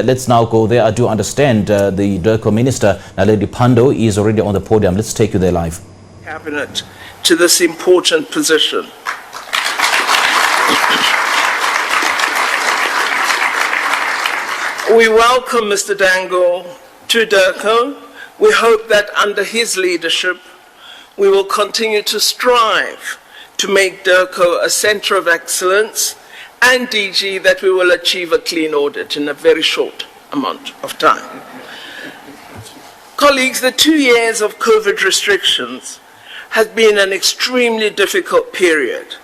Let's now go there. I do understand the DIRCO Minister, Naledi Pandor, is already on the podium. Let's take you there live. Cabinet to this important position. We welcome Mr. Dango to DIRCO. We hope that under his leadership, we will continue to strive to make DIRCO a center of excellence, and DG, that we will achieve a clean audit in a very short amount of time. Colleagues, the 2 years of COVID restrictions has been an extremely difficult period,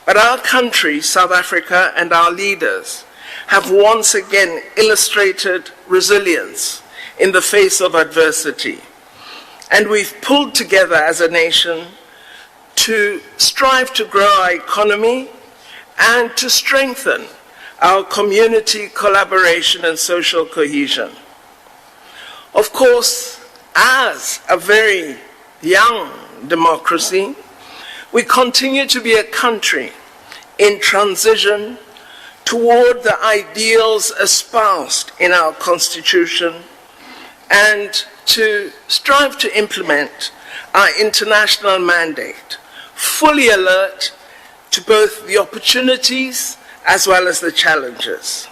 but our country, South Africa, and our leaders have once again illustrated resilience in the face of adversity. And we've pulled together as a nation to strive to grow our economy and to strengthen our community collaboration and social cohesion. Of course, as a very young democracy, we continue to be a country in transition toward the ideals espoused in our Constitution and to strive to implement our international mandate, fully alert to both the opportunities as well as the challenges.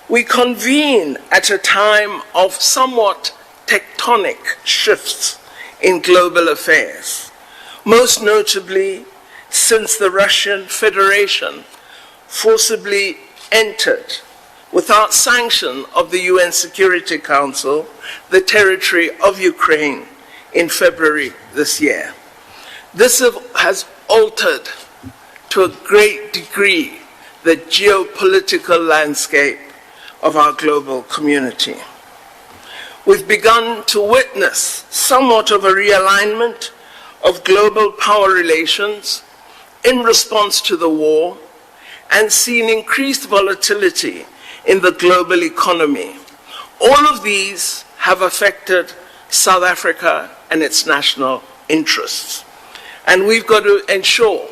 We convene at a time of somewhat tectonic shifts in global affairs, most notably since the Russian Federation forcibly entered, without sanction of the UN Security Council, the territory of Ukraine in February this year. This has altered to a great degree the geopolitical landscape of our global community. We've begun to witness somewhat of a realignment of global power relations in response to the war and seen increased volatility in the global economy. All of these have affected South Africa and its national interests. And we've got to ensure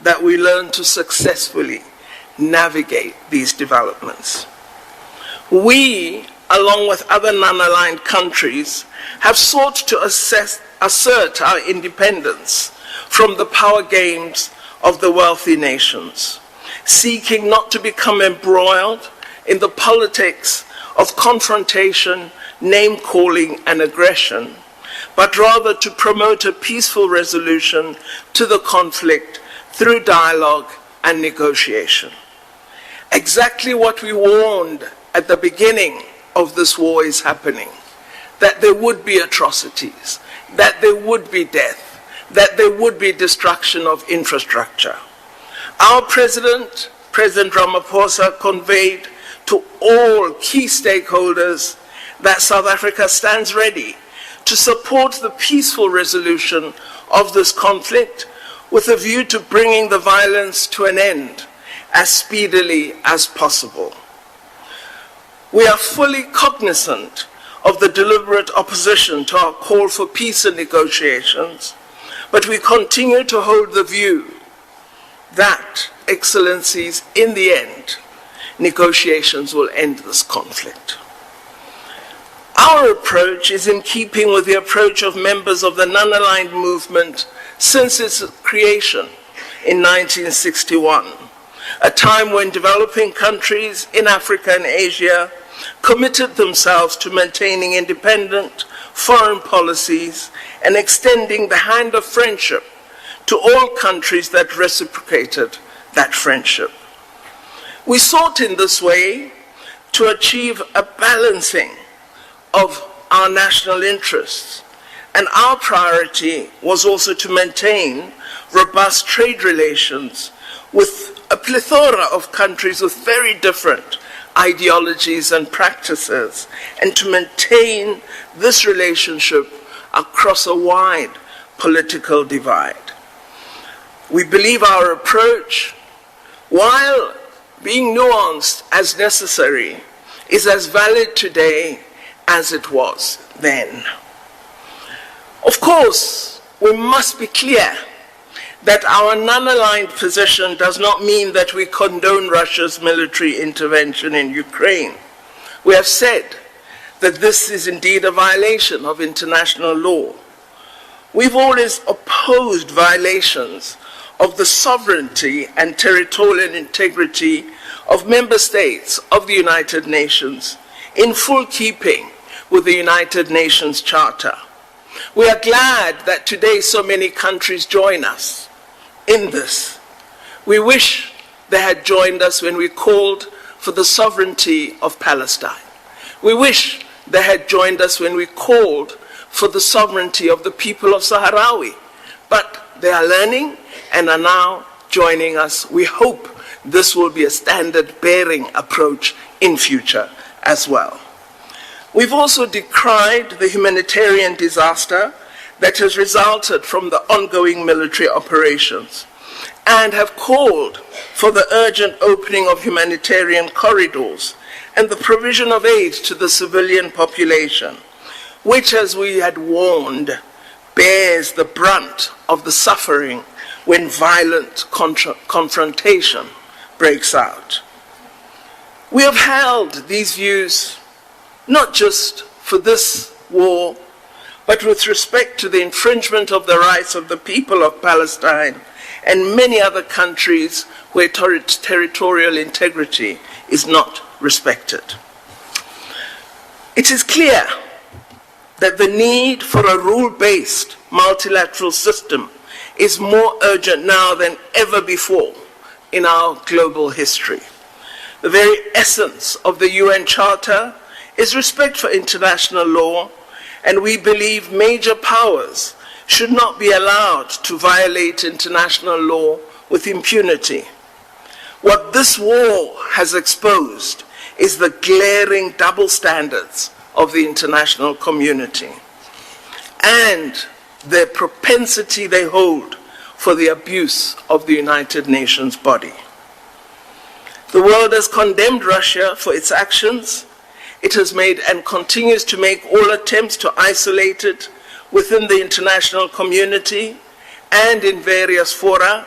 that we learn to successfully navigate these developments. We, along with other non-aligned countries, have sought to assert our independence from the power games of the wealthy nations, seeking not to become embroiled in the politics of confrontation, name-calling, and aggression, but rather to promote a peaceful resolution to the conflict through dialogue and negotiation. Exactly what we warned at the beginning of this war is happening, that there would be atrocities, that there would be death, that there would be destruction of infrastructure. Our President Ramaphosa, conveyed to all key stakeholders that South Africa stands ready to support the peaceful resolution of this conflict with a view to bringing the violence to an end as speedily as possible. We are fully cognizant of the deliberate opposition to our call for peace and negotiations, but we continue to hold the view that, Excellencies, in the end, negotiations will end this conflict. Our approach is in keeping with the approach of members of the non-aligned movement since its creation in 1961, a time when developing countries in Africa and Asia committed themselves to maintaining independent foreign policies and extending the hand of friendship to all countries that reciprocated that friendship. We sought in this way to achieve a balancing of our national interests, and our priority was also to maintain robust trade relations with a plethora of countries with very different ideologies and practices, and to maintain this relationship across a wide political divide. We believe our approach, while being nuanced as necessary, is as valid today as it was then. Of course, we must be clear that our non-aligned position does not mean that we condone Russia's military intervention in Ukraine. We have said that this is indeed a violation of international law. We've always opposed violations of the sovereignty and territorial integrity of member states of the United Nations, in full keeping with the United Nations Charter. We are glad that today so many countries join us in this. We wish they had joined us when we called for the sovereignty of Palestine. We wish they had joined us when we called for the sovereignty of the people of Sahrawi. But they are learning and are now joining us. We hope this will be a standard-bearing approach in future as well. We've also decried the humanitarian disaster that has resulted from the ongoing military operations and have called for the urgent opening of humanitarian corridors and the provision of aid to the civilian population, which, as we had warned, bears the brunt of the suffering when violent confrontation breaks out. We have held these views not just for this war, but with respect to the infringement of the rights of the people of Palestine and many other countries where territorial integrity is not respected. It is clear that the need for a rule-based multilateral system is more urgent now than ever before in our global history. The very essence of the UN Charter is respect for international law, and we believe major powers should not be allowed to violate international law with impunity. What this war has exposed is the glaring double standards of the international community and the propensity they hold for the abuse of the United Nations body. The world has condemned Russia for its actions. It has made and continues to make all attempts to isolate it within the international community and in various fora,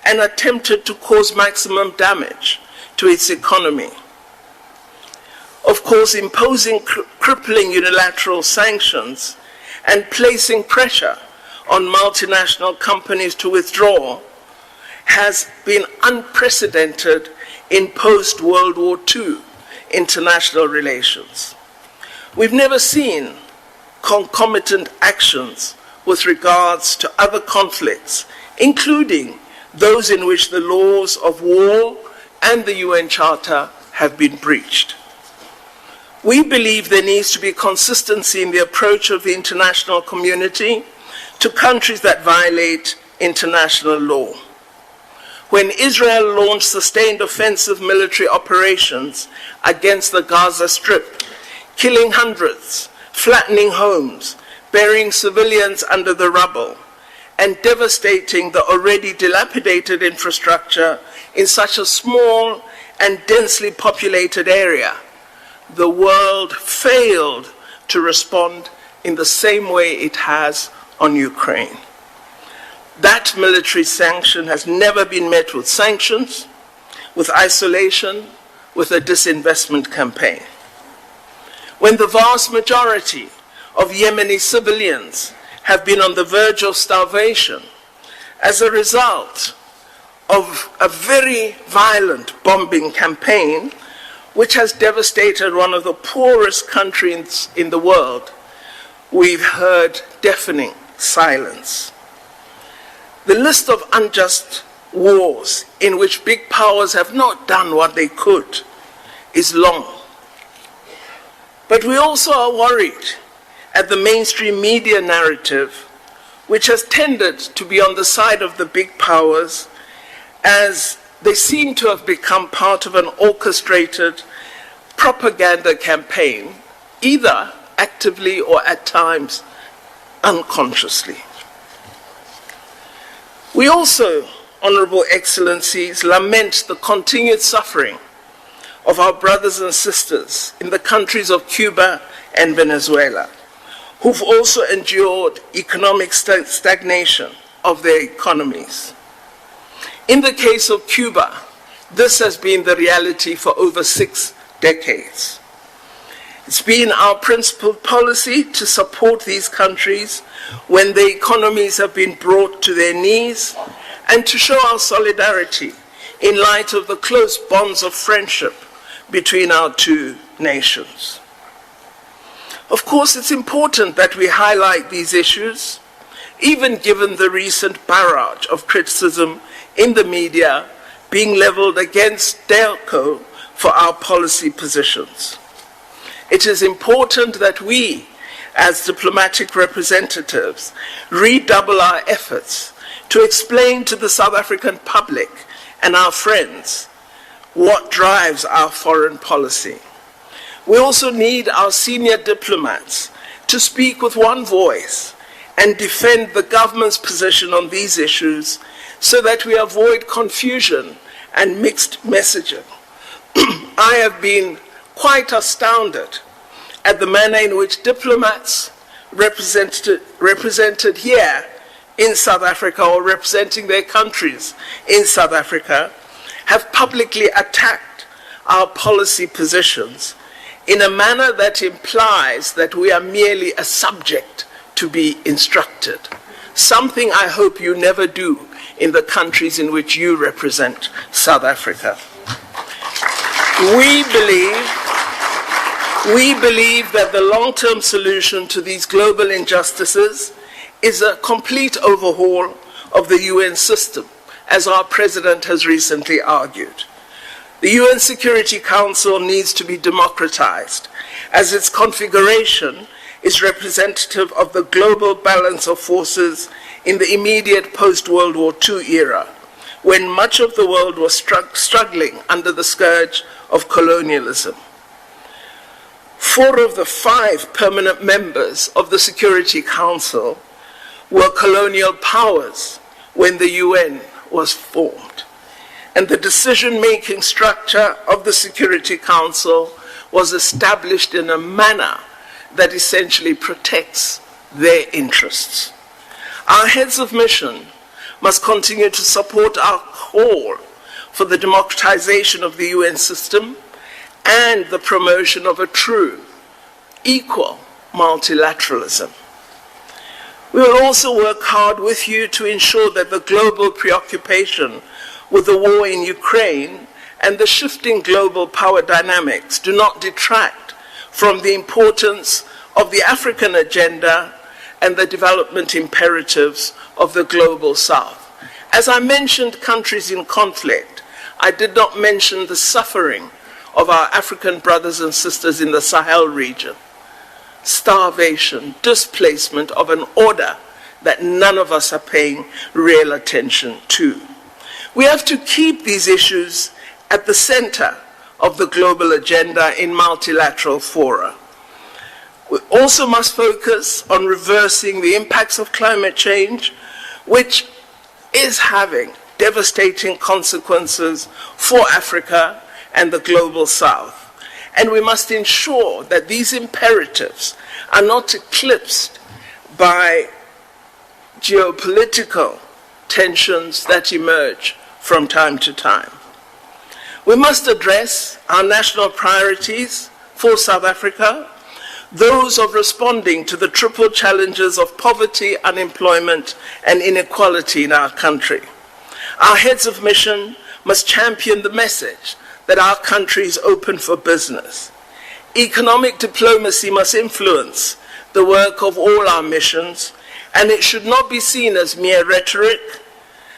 and attempted to cause maximum damage to its economy. Of course, imposing crippling unilateral sanctions and placing pressure on multinational companies to withdraw has been unprecedented in post-World War II international relations. We've never seen concomitant actions with regards to other conflicts, including those in which the laws of war and the UN Charter have been breached. We believe there needs to be consistency in the approach of the international community to countries that violate international law. When Israel launched sustained offensive military operations against the Gaza Strip, killing hundreds, flattening homes, burying civilians under the rubble, and devastating the already dilapidated infrastructure in such a small and densely populated area, the world failed to respond in the same way it has on Ukraine. That military sanction has never been met with sanctions, with isolation, with a disinvestment campaign. When the vast majority of Yemeni civilians have been on the verge of starvation as a result of a very violent bombing campaign which has devastated one of the poorest countries in the world, we've heard deafening silence. The list of unjust wars in which big powers have not done what they could is long. But we also are worried at the mainstream media narrative, which has tended to be on the side of the big powers, as they seem to have become part of an orchestrated propaganda campaign, either actively or at times unconsciously. We also, Honorable Excellencies, lament the continued suffering of our brothers and sisters in the countries of Cuba and Venezuela, who've also endured economic stagnation, of their economies. In the case of Cuba, this has been the reality for over 6 decades. It's been our principal policy to support these countries when their economies have been brought to their knees and to show our solidarity in light of the close bonds of friendship between our two nations. Of course, it's important that we highlight these issues, even given the recent barrage of criticism in the media being leveled against DELCO for our policy positions. It is important that we, as diplomatic representatives, redouble our efforts to explain to the South African public and our friends what drives our foreign policy. We also need our senior diplomats to speak with one voice and defend the government's position on these issues so that we avoid confusion and mixed messaging. I have been quite astounded at the manner in which diplomats represented here in South Africa or representing their countries in South Africa have publicly attacked our policy positions in a manner that implies that we are merely a subject to be instructed, something I hope you never do in the countries in which you represent South Africa. We believe that the long-term solution to these global injustices is a complete overhaul of the UN system, as our president has recently argued. The UN Security Council needs to be democratized, as its configuration is representative of the global balance of forces in the immediate post-World War II era, when much of the world was struggling under the scourge of colonialism. 4 of the 5 permanent members of the Security Council were colonial powers when the UN was formed. And the decision-making structure of the Security Council was established in a manner that essentially protects their interests. Our heads of mission must continue to support our call for the democratization of the UN system and the promotion of a true, equal multilateralism. We will also work hard with you to ensure that the global preoccupation with the war in Ukraine and the shifting global power dynamics do not detract from the importance of the African agenda and the development imperatives of the global South. As I mentioned countries in conflict, I did not mention the suffering of our African brothers and sisters in the Sahel region. Starvation, displacement of an order that none of us are paying real attention to. We have to keep these issues at the center of the global agenda in multilateral fora. We also must focus on reversing the impacts of climate change, which is having devastating consequences for Africa and the global South. And we must ensure that these imperatives are not eclipsed by geopolitical tensions that emerge from time to time. We must address our national priorities for South Africa, those of responding to the triple challenges of poverty, unemployment, and inequality in our country. Our heads of mission must champion the message that our country is open for business. Economic diplomacy must influence the work of all our missions, and it should not be seen as mere rhetoric.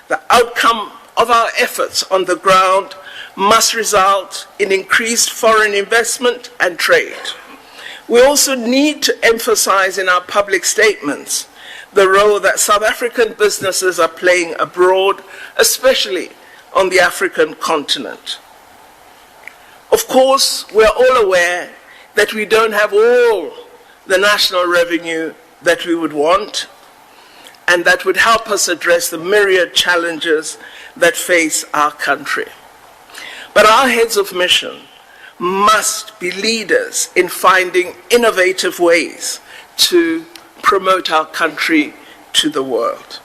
The outcome of our efforts on the ground must result in increased foreign investment and trade. We also need to emphasize in our public statements the role that South African businesses are playing abroad, especially on the African continent. Of course, we're all aware that we don't have all the national revenue that we would want, and that would help us address the myriad challenges that face our country. But our heads of mission must be leaders in finding innovative ways to promote our country to the world.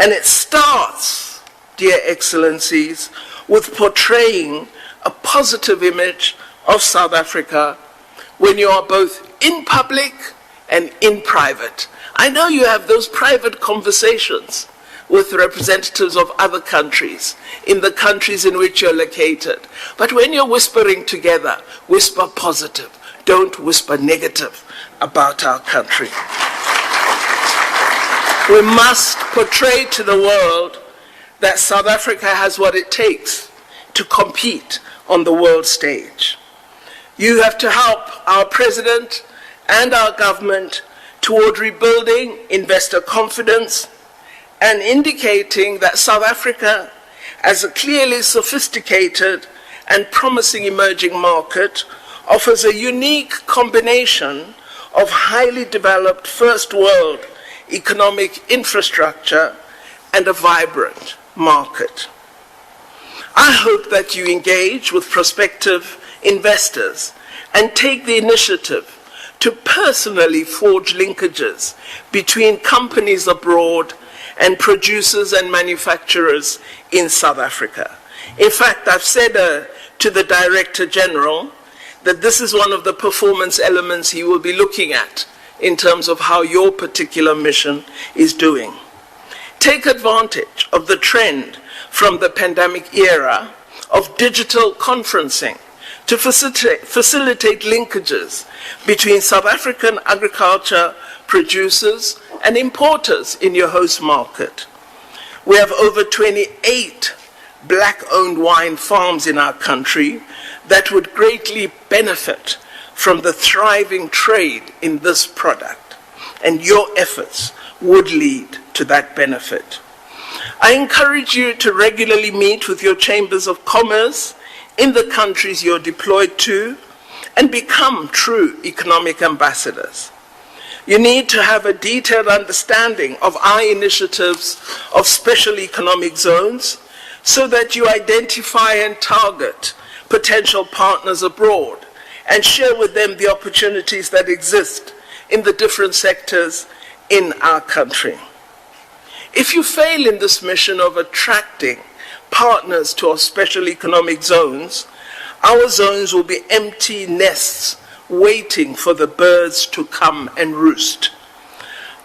And it starts, dear Excellencies, with portraying a positive image of South Africa when you are both in public and in private. I know you have those private conversations with representatives of other countries, in the countries in which you're located. But when you're whispering together, whisper positive. Don't whisper negative about our country. We must portray to the world that South Africa has what it takes to compete on the world stage. You have to help our president and our government toward rebuilding investor confidence and indicating that South Africa, as a clearly sophisticated and promising emerging market, offers a unique combination of highly developed first world economic infrastructure and a vibrant market. I hope that you engage with prospective investors and take the initiative to personally forge linkages between companies abroad and producers and manufacturers in South Africa. In fact, I've said to the Director General that this is one of the performance elements he will be looking at in terms of how your particular mission is doing. Take advantage of the trend from the pandemic era of digital conferencing to facilitate linkages between South African agriculture producers and importers in your host market. We have over 28 black-owned wine farms in our country that would greatly benefit from the thriving trade in this product, and your efforts would lead to that benefit. I encourage you to regularly meet with your chambers of commerce in the countries you're deployed to and become true economic ambassadors. You need to have a detailed understanding of our initiatives of special economic zones so that you identify and target potential partners abroad and share with them the opportunities that exist in the different sectors in our country. If you fail in this mission of attracting partners to our special economic zones, our zones will be empty nests waiting for the birds to come and roost.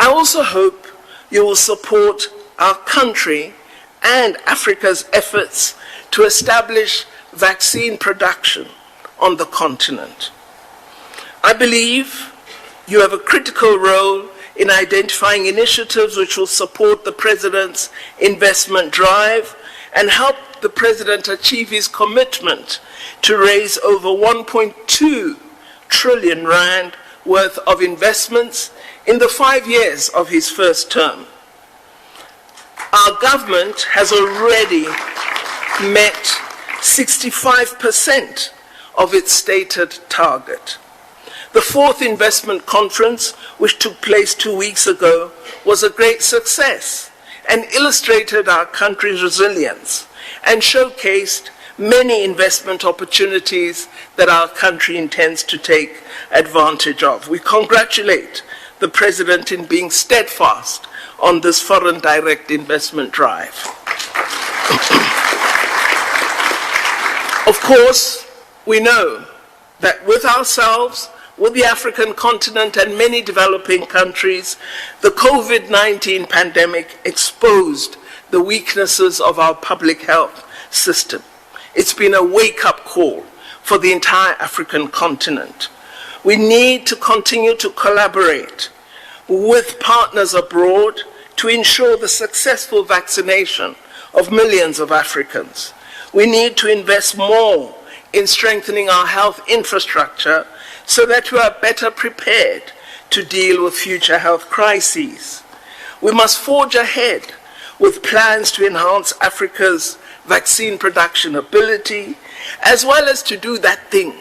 I also hope you will support our country and Africa's efforts to establish vaccine production on the continent. I believe you have a critical role in identifying initiatives which will support the President's investment drive and help the President achieve his commitment to raise over 1.2 trillion rand worth of investments in the 5 years of his first term. Our government has already met 65% of its stated target. The fourth investment conference, which took place 2 weeks ago, was a great success and illustrated our country's resilience and showcased many investment opportunities that our country intends to take advantage of. We congratulate the President in being steadfast on this foreign direct investment drive. Of course, we know that with ourselves, with the African continent and many developing countries, the COVID-19 pandemic exposed the weaknesses of our public health system. It's been a wake-up call for the entire African continent. We need to continue to collaborate with partners abroad to ensure the successful vaccination of millions of Africans. We need to invest more in strengthening our health infrastructure so that we are better prepared to deal with future health crises. We must forge ahead with plans to enhance Africa's vaccine production ability, as well as to do that thing,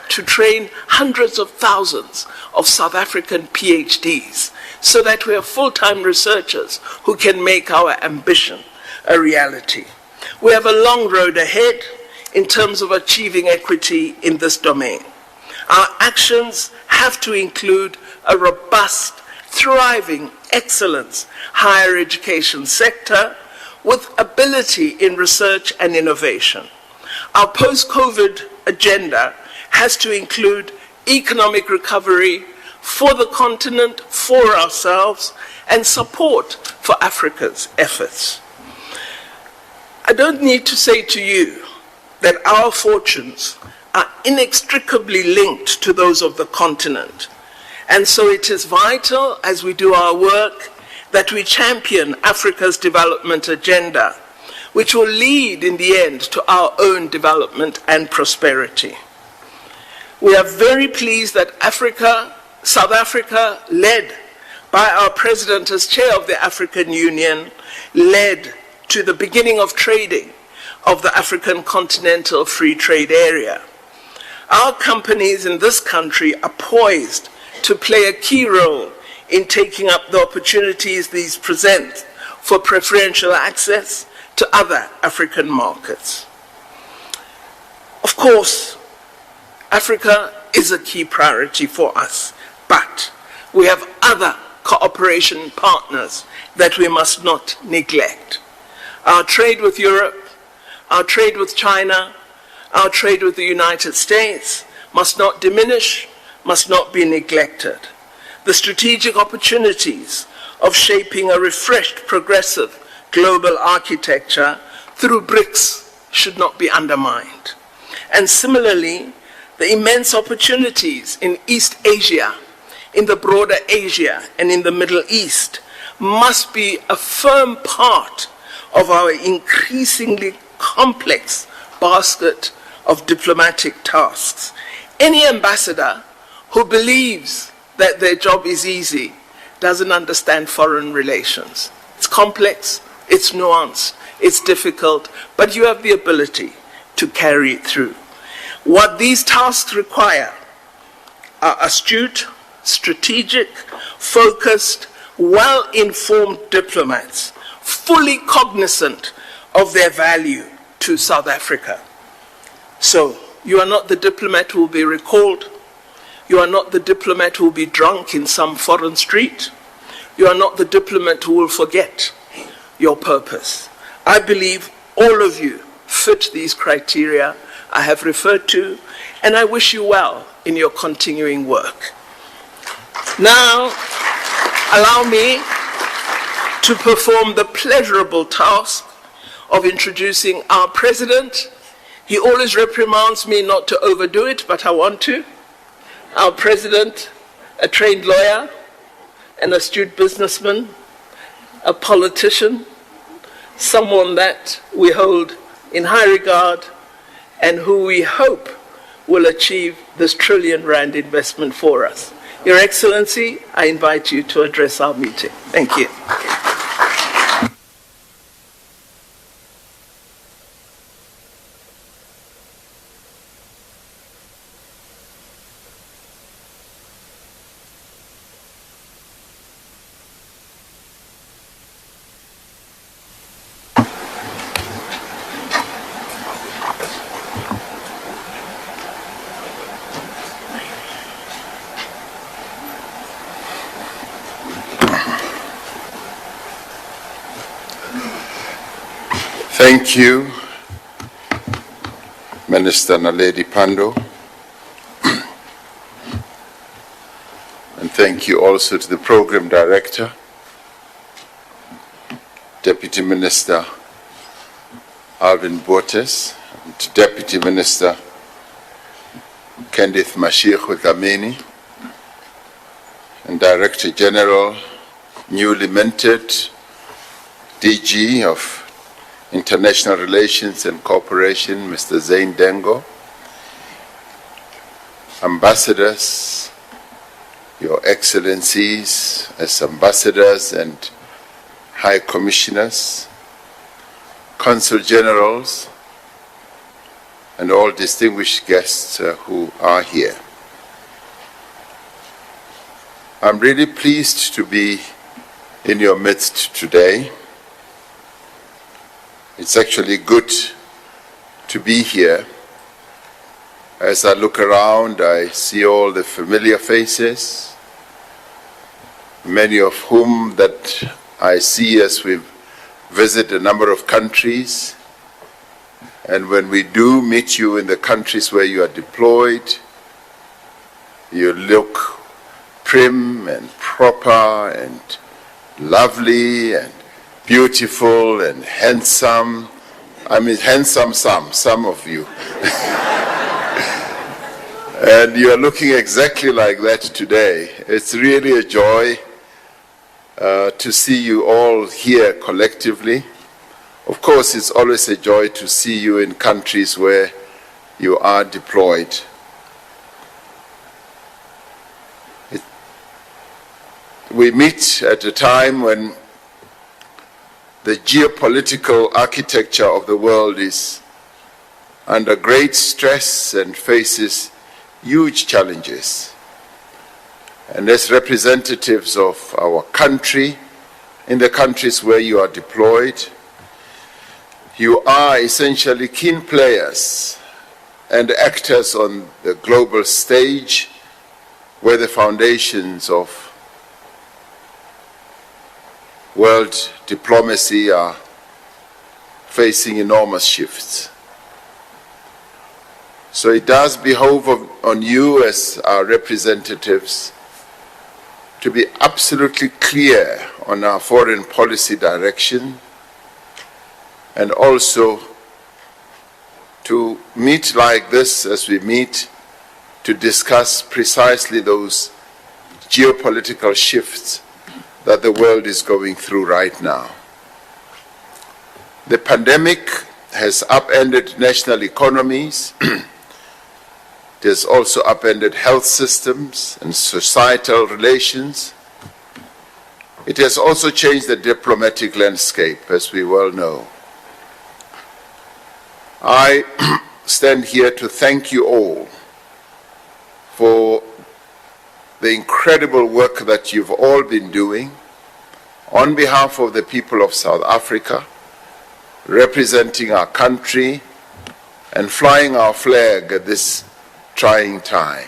to train hundreds of thousands of South African PhDs, so that we have full-time researchers who can make our ambition a reality. We have a long road ahead in terms of achieving equity in this domain. Our actions have to include a robust, thriving excellence higher education sector with ability in research and innovation. Our post-COVID agenda has to include economic recovery for the continent, for ourselves, and support for Africa's efforts. I don't need to say to you that our fortunes are inextricably linked to those of the continent. And so it is vital, as we do our work, that we champion Africa's development agenda, which will lead in the end to our own development and prosperity. We are very pleased that South Africa, led by our president as chair of the African Union, led to the beginning of trading of the African Continental Free Trade Area. Our companies in this country are poised to play a key role in taking up the opportunities these present for preferential access to other African markets. Of course, Africa is a key priority for us, but we have other cooperation partners that we must not neglect. Our trade with Europe, our trade with China, our trade with the United States must not diminish, must not be neglected. The strategic opportunities of shaping a refreshed, progressive global architecture through BRICS should not be undermined. And similarly, the immense opportunities in East Asia, in the broader Asia, and in the Middle East must be a firm part of our increasingly complex basket of diplomatic tasks. Any ambassador who believes that their job is easy doesn't understand foreign relations. It's complex, it's nuanced, it's difficult, but you have the ability to carry it through. What these tasks require are astute, strategic, focused, well-informed diplomats, fully cognizant of their value to South Africa. So, you are not the diplomat who will be recalled. You are not the diplomat who will be drunk in some foreign street. You are not the diplomat who will forget your purpose. I believe all of you fit these criteria I have referred to, and I wish you well in your continuing work. Now, allow me to perform the pleasurable task of introducing our president. He always reprimands me not to overdo it, but I want to. Our president, a trained lawyer, an astute businessman, a politician, someone that we hold in high regard and who we hope will achieve this R1 trillion investment for us. Your Excellency, I invite you to address our meeting. Thank you. Thank you, Minister Naledi Pandor, and thank you also to the Program Director, Deputy Minister Alvin Botes, and to Deputy Minister Kenneth Mashiach Dlamini, and Director General, newly minted DG of International Relations and Cooperation, Mr. Zain Dengo, ambassadors, Your Excellencies, as ambassadors and high commissioners, consul generals, and all distinguished guests who are here. I'm really pleased to be in your midst today. It's actually good to be here. As I look around, I see all the familiar faces. many of whom that I see as we visit a number of countries. And when we do meet you in the countries where you are deployed, you look prim and proper and lovely and beautiful and handsome. I mean, handsome some of you. And you are looking exactly like that today. It's really a joy to see you all here collectively. Of course, it's always a joy to see you in countries where you are deployed. We meet at a time when the geopolitical architecture of the world is under great stress and faces huge challenges. And as representatives of our country, in the countries where you are deployed, you are essentially keen players and actors on the global stage where the foundations of world diplomacy are facing enormous shifts. So it does behove on you as our representatives to be absolutely clear on our foreign policy direction, and also to meet like this as we meet to discuss precisely those geopolitical shifts that the world is going through right now. The pandemic has upended national economies. It has also upended health systems and societal relations. It has also changed the diplomatic landscape, as we well know. I stand here to thank you all for the incredible work that you've all been doing on behalf of the people of South Africa, representing our country and flying our flag at this trying time.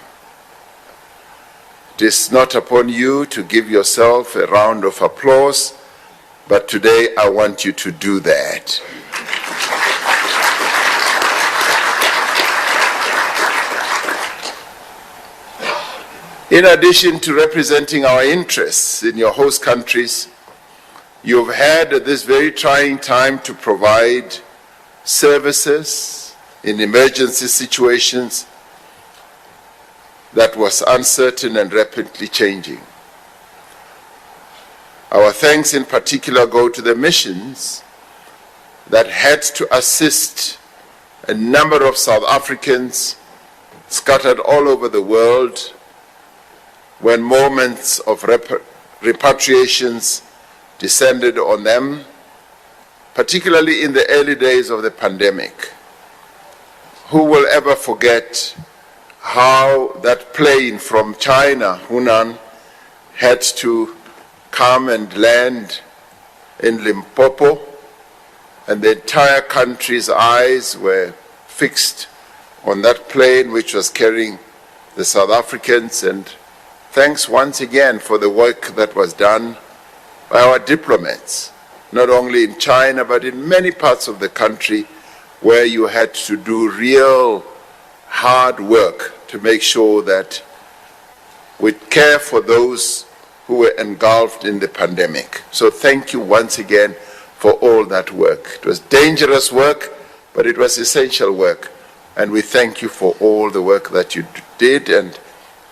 It is not upon you to give yourself a round of applause, but today I want you to do that. In addition to representing our interests in your host countries, you've had at this very trying time to provide services in emergency situations that was uncertain and rapidly changing. Our thanks in particular go to the missions that had to assist a number of South Africans scattered all over the world when moments of repatriations descended on them, particularly in the early days of the pandemic. Who will ever forget how that plane from China, Hunan, had to come and land in Limpopo, and the entire country's eyes were fixed on that plane which was carrying the South Africans. And thanks once again for the work that was done by our diplomats, not only in China but in many parts of the country where you had to do real hard work to make sure that we care for those who were engulfed in the pandemic. So thank you once again for all that work. It was dangerous work, but it was essential work. And we thank you for all the work that you did, and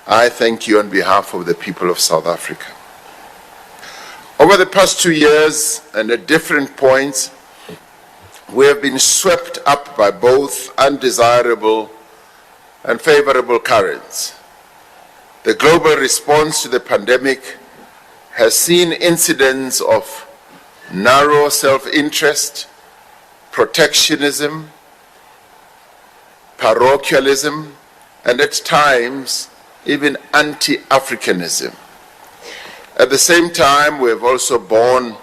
I thank you on behalf of the people of South Africa. Over the past 2 years, and at different points, we have been swept up by both undesirable and favorable currents. The global response to the pandemic has seen incidents of narrow self-interest, protectionism, parochialism, and at times even anti-Africanism. At the same time, we have also borne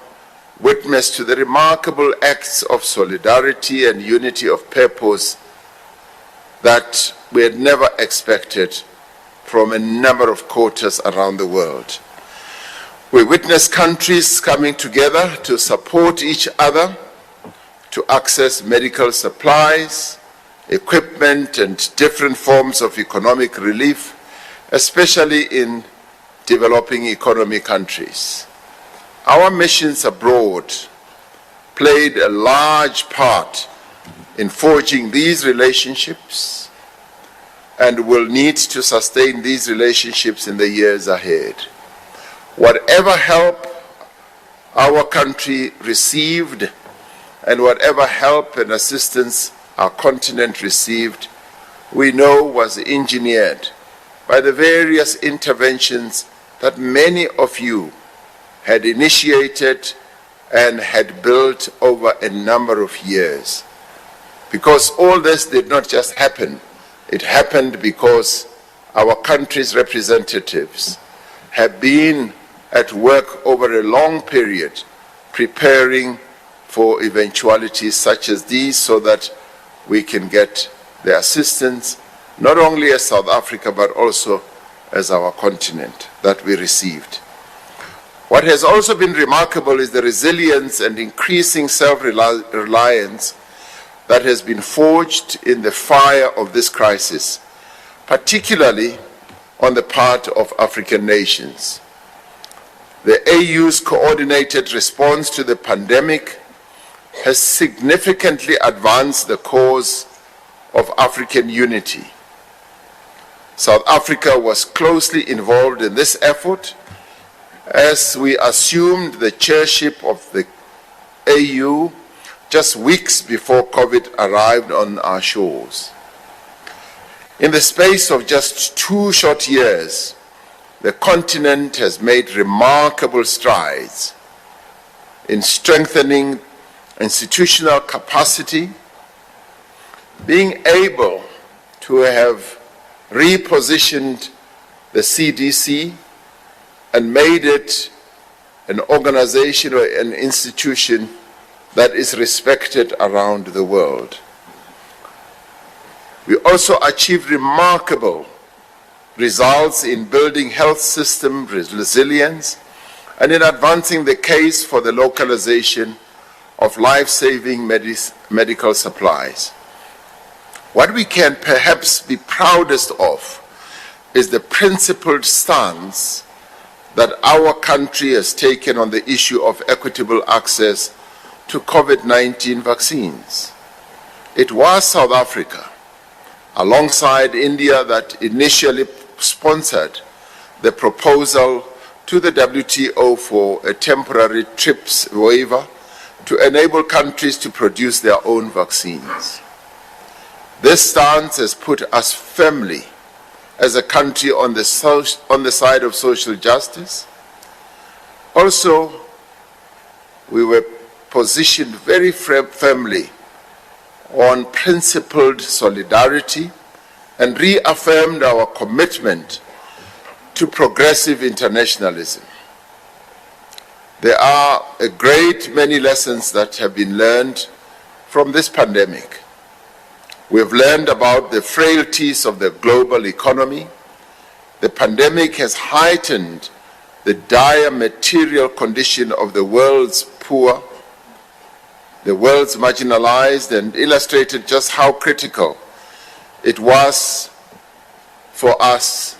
witness to the remarkable acts of solidarity and unity of purpose that we had never expected from a number of quarters around the world. We witness countries coming together to support each other, to access medical supplies, equipment, and different forms of economic relief, especially in developing economy countries. Our missions abroad played a large part in forging these relationships and will need to sustain these relationships in the years ahead. Whatever help our country received and whatever help and assistance our continent received, we know was engineered by the various interventions that many of you had initiated and had built over a number of years. Because all this did not just happen, it happened because our country's representatives have been at work over a long period preparing for eventualities such as these so that we can get the assistance not only as South Africa but also as our continent that we received. What has also been remarkable is the resilience and increasing self-reliance that has been forged in the fire of this crisis, particularly on the part of African nations. The AU's coordinated response to the pandemic has significantly advanced the cause of African unity. South Africa was closely involved in this effort as we assumed the chairship of the AU just weeks before COVID arrived on our shores. In the space of just 2 short years, the continent has made remarkable strides in strengthening institutional capacity, being able to have repositioned the CDC and made it an organization or an institution that is respected around the world. We also achieved remarkable results in building health system resilience and in advancing the case for the localization of life-saving medical supplies. What we can perhaps be proudest of is the principled stance that our country has taken on the issue of equitable access to COVID-19 vaccines. It was South Africa, alongside India, that initially sponsored the proposal to the WTO for a temporary TRIPS waiver to enable countries to produce their own vaccines. This stance has put us firmly as a country on the side of social justice. Also, we were positioned very firmly on principled solidarity and reaffirmed our commitment to progressive internationalism. There are a great many lessons that have been learned from this pandemic. We've learned about the frailties of the global economy. The pandemic has heightened the dire material condition of the world's poor, the world's marginalized, and illustrated just how critical it was for us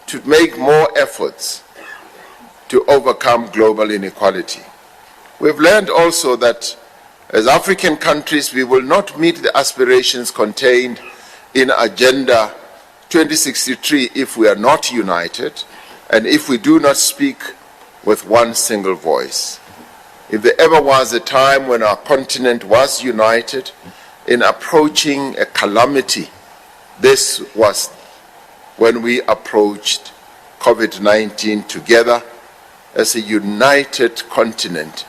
to make more efforts to overcome global inequality. We've learned also that as African countries, we will not meet the aspirations contained in Agenda 2063 if we are not united and if we do not speak with one single voice. If there ever was a time when our continent was united in approaching a calamity, this was when we approached COVID-19 together as a united continent.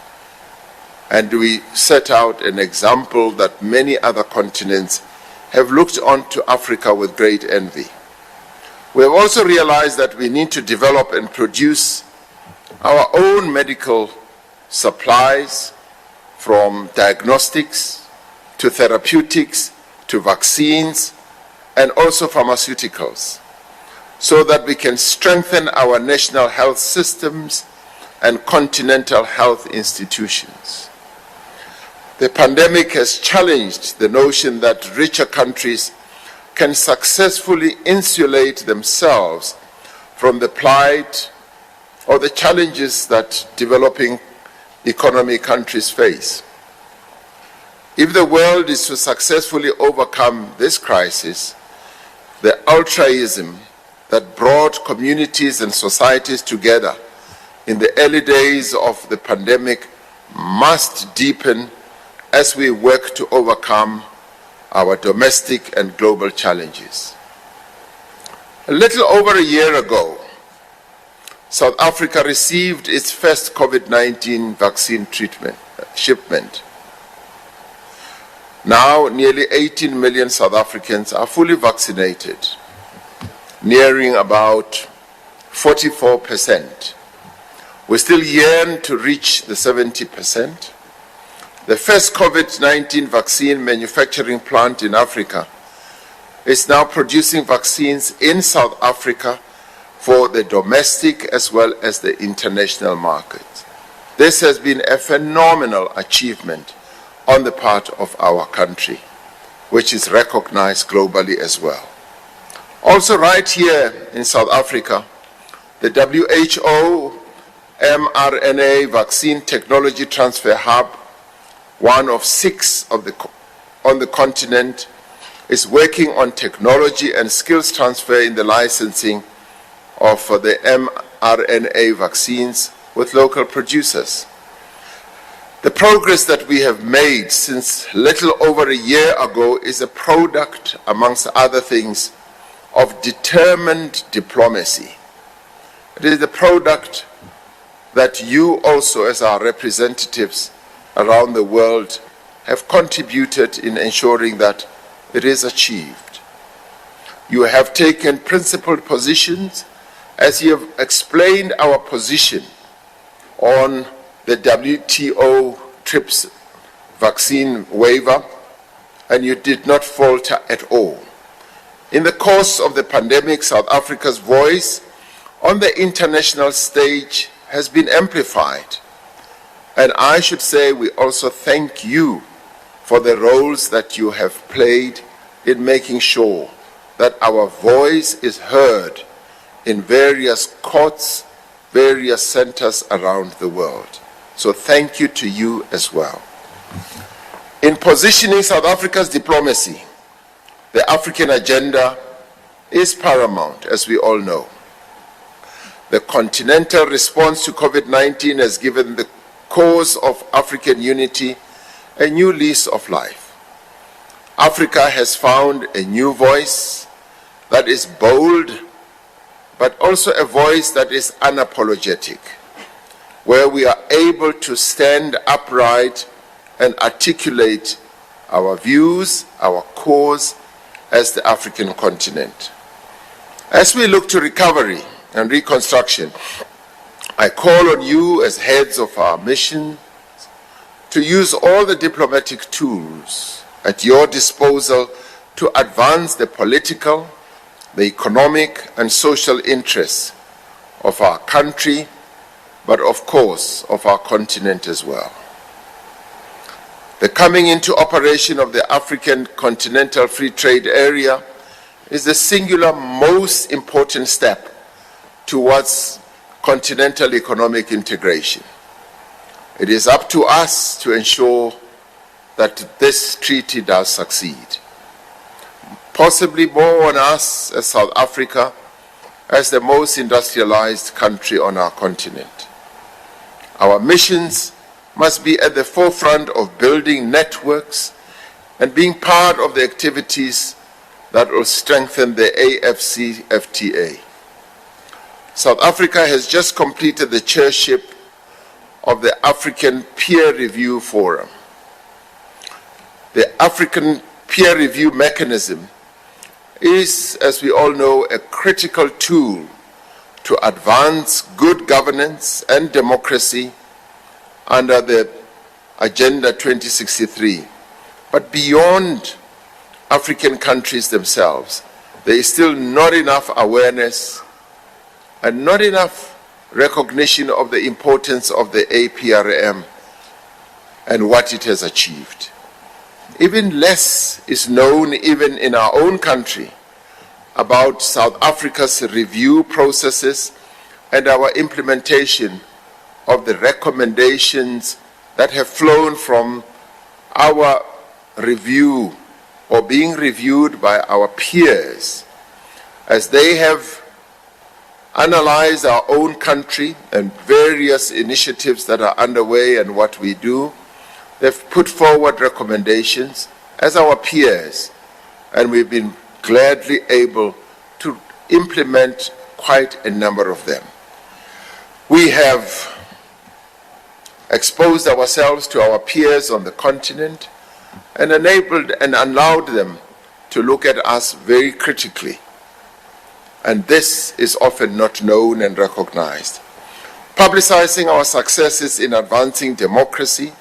And we set out an example that many other continents have looked on to Africa with great envy. We have also realized that we need to develop and produce our own medical supplies, from diagnostics to therapeutics to vaccines and also pharmaceuticals, so that we can strengthen our national health systems and continental health institutions. The pandemic has challenged the notion that richer countries can successfully insulate themselves from the plight or the challenges that developing economy countries face. If the world is to successfully overcome this crisis, the altruism that brought communities and societies together in the early days of the pandemic must deepen as we work to overcome our domestic and global challenges. A little over a year ago, South Africa received its first COVID-19 vaccine shipment. Now, nearly 18 million South Africans are fully vaccinated, nearing about 44%. We still yearn to reach the 70%. The first COVID-19 vaccine manufacturing plant in Africa is now producing vaccines in South Africa for the domestic as well as the international market. This has been a phenomenal achievement on the part of our country, which is recognized globally as well. Also right here in South Africa, the WHO mRNA Vaccine Technology Transfer Hub, one of 6 on the continent, is working on technology and skills transfer in the licensing of the mRNA vaccines with local producers. The progress that we have made since little over a year ago is a product, amongst other things, of determined diplomacy. It is the product that you also, as our representatives around the world, have contributed in ensuring that it is achieved. You have taken principled positions as you have explained our position on the WTO TRIPS vaccine waiver, and you did not falter at all. In the course of the pandemic, South Africa's voice on the international stage has been amplified. And I should say we also thank you for the roles that you have played in making sure that our voice is heard in various courts, various centers around the world. So thank you to you as well. In positioning South Africa's diplomacy, the African agenda is paramount, as we all know. The continental response to COVID-19 has given the cause of African unity a new lease of life. Africa has found a new voice that is bold, but also a voice that is unapologetic, where we are able to stand upright and articulate our views, our cause as the African continent. As we look to recovery and reconstruction, I call on you as heads of our mission to use all the diplomatic tools at your disposal to advance the political, the economic and social interests of our country, but of course of our continent as well. The coming into operation of the African Continental Free Trade Area is the singular most important step towards continental economic integration. It is up to us to ensure that this treaty does succeed. Possibly more on us as South Africa, as the most industrialized country on our continent. Our missions must be at the forefront of building networks and being part of the activities that will strengthen the AFCFTA. South Africa has just completed the chairship of the African Peer Review Forum. The African Peer Review mechanism is, as we all know, a critical tool to advance good governance and democracy under the Agenda 2063. But beyond African countries themselves, there is still not enough awareness and not enough recognition of the importance of the APRM and what it has achieved. Even less is known even in our own country about South Africa's review processes and our implementation of the recommendations that have flown from our review or being reviewed by our peers as they have analyzed our own country and various initiatives that are underway and what we do. They've put forward recommendations as our peers, and we've been gladly able to implement quite a number of them. We have exposed ourselves to our peers on the continent and enabled and allowed them to look at us very critically. And this is often not known and recognized. Publicizing our successes in advancing democracy,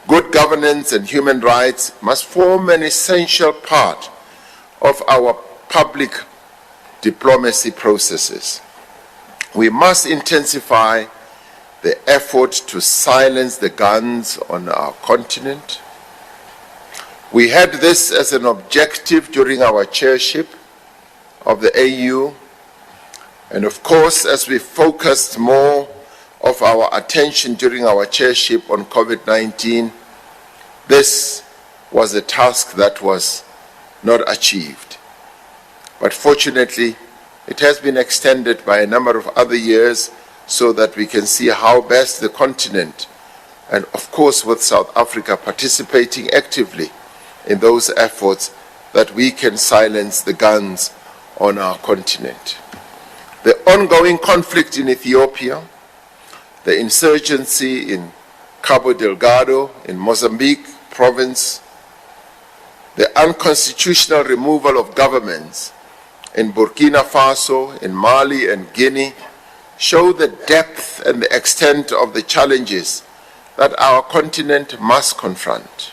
good governance and human rights must form an essential part of our public diplomacy processes. We must intensify the effort to silence the guns on our continent. We had this as an objective during our chairship of the AU, and of course, as we focused more of our attention during our chairship on COVID-19, this was a task that was not achieved. But fortunately, it has been extended by a number of other years so that we can see how best the continent, and of course with South Africa participating actively in those efforts, that we can silence the guns on our continent. The ongoing conflict in Ethiopia, the insurgency in Cabo Delgado in Mozambique province, the unconstitutional removal of governments in Burkina Faso, in Mali and Guinea show the depth and the extent of the challenges that our continent must confront.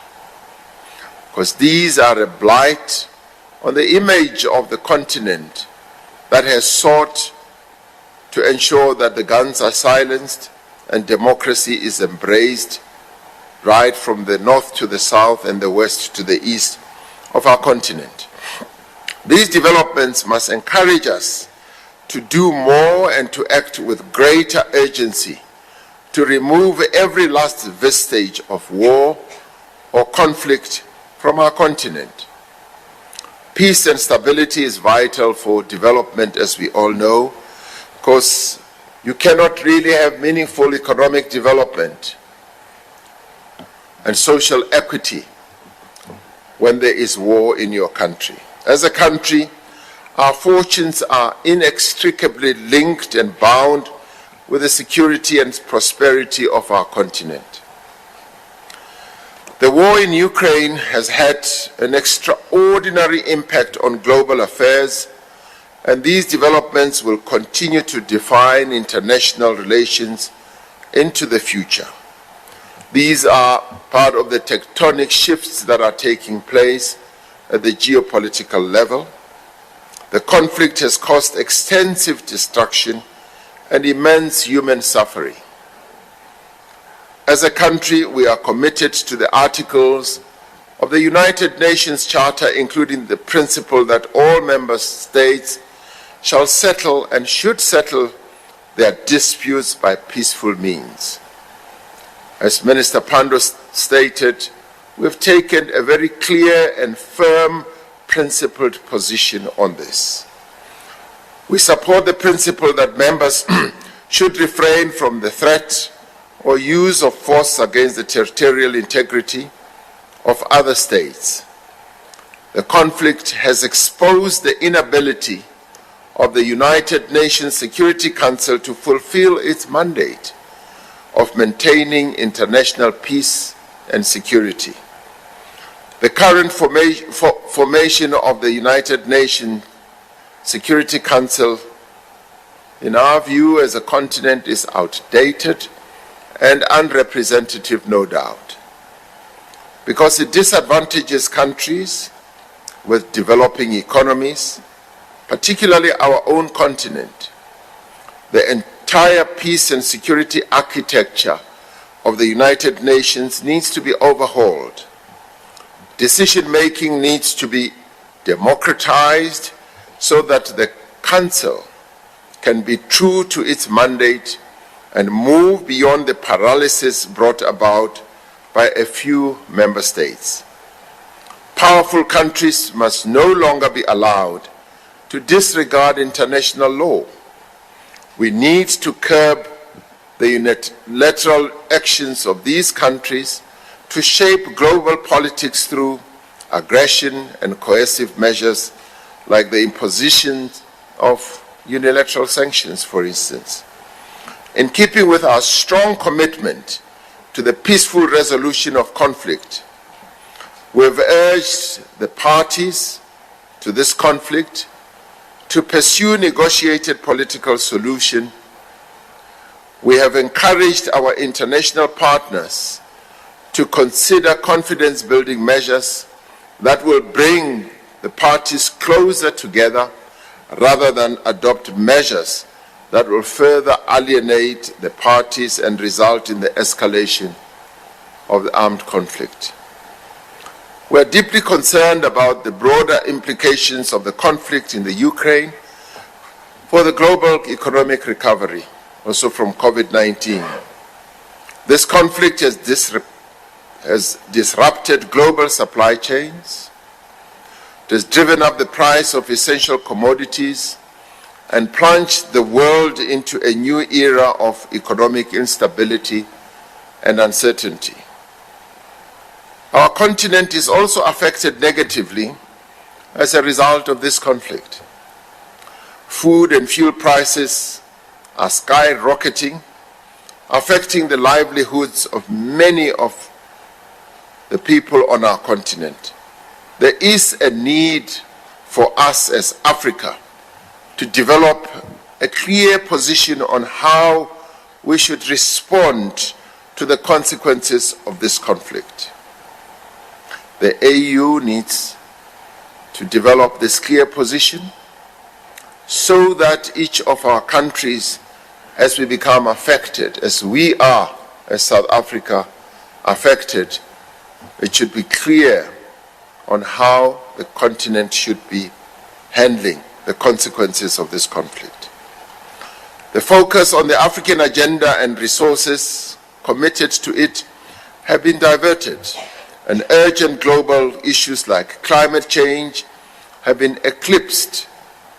Because these are a blight on the image of the continent that has sought to ensure that the guns are silenced and democracy is embraced right from the north to the south and the west to the east of our continent. These developments must encourage us to do more and to act with greater urgency to remove every last vestige of war or conflict from our continent. Peace and stability is vital for development, as we all know, because you cannot really have meaningful economic development and social equity when there is war in your country. As a country, our fortunes are inextricably linked and bound with the security and prosperity of our continent. The war in Ukraine has had an extraordinary impact on global affairs, and these developments will continue to define international relations into the future. These are part of the tectonic shifts that are taking place at the geopolitical level. The conflict has caused extensive destruction and immense human suffering. As a country, we are committed to the articles of the United Nations Charter, including the principle that all member states shall settle and should settle their disputes by peaceful means. As Minister Pandor stated, we have taken a very clear and firm principled position on this. We support the principle that members should refrain from the threat or use of force against the territorial integrity of other states. The conflict has exposed the inability of the United Nations Security Council to fulfill its mandate of maintaining international peace and security. The current formation of the United Nations Security Council, in our view as a continent, is outdated and unrepresentative, no doubt, because it disadvantages countries with developing economies, particularly our own continent. The entire peace and security architecture of the United Nations needs to be overhauled. Decision-making needs to be democratized so that the Council can be true to its mandate and move beyond the paralysis brought about by a few member states. Powerful countries must no longer be allowed to disregard international law. We need to curb the unilateral actions of these countries to shape global politics through aggression and coercive measures like the imposition of unilateral sanctions, for instance. In keeping with our strong commitment to the peaceful resolution of conflict, we have urged the parties to this conflict to pursue negotiated political solution. We have encouraged our international partners to consider confidence-building measures that will bring the parties closer together rather than adopt measures that will further alienate the parties and result in the escalation of the armed conflict. We are deeply concerned about the broader implications of the conflict in the Ukraine for the global economic recovery, also from COVID-19. This conflict has disrupted global supply chains. It has driven up the price of essential commodities and plunged the world into a new era of economic instability and uncertainty. Our continent is also affected negatively as a result of this conflict. Food and fuel prices are skyrocketing, affecting the livelihoods of many of the people on our continent. There is a need for us as Africa to develop a clear position on how we should respond to the consequences of this conflict. The AU needs to develop this clear position so that each of our countries, as we become affected, as we are, as South Africa, affected, it should be clear on how the continent should be handling the consequences of this conflict. The focus on the African agenda and resources committed to it have been diverted, and urgent global issues like climate change have been eclipsed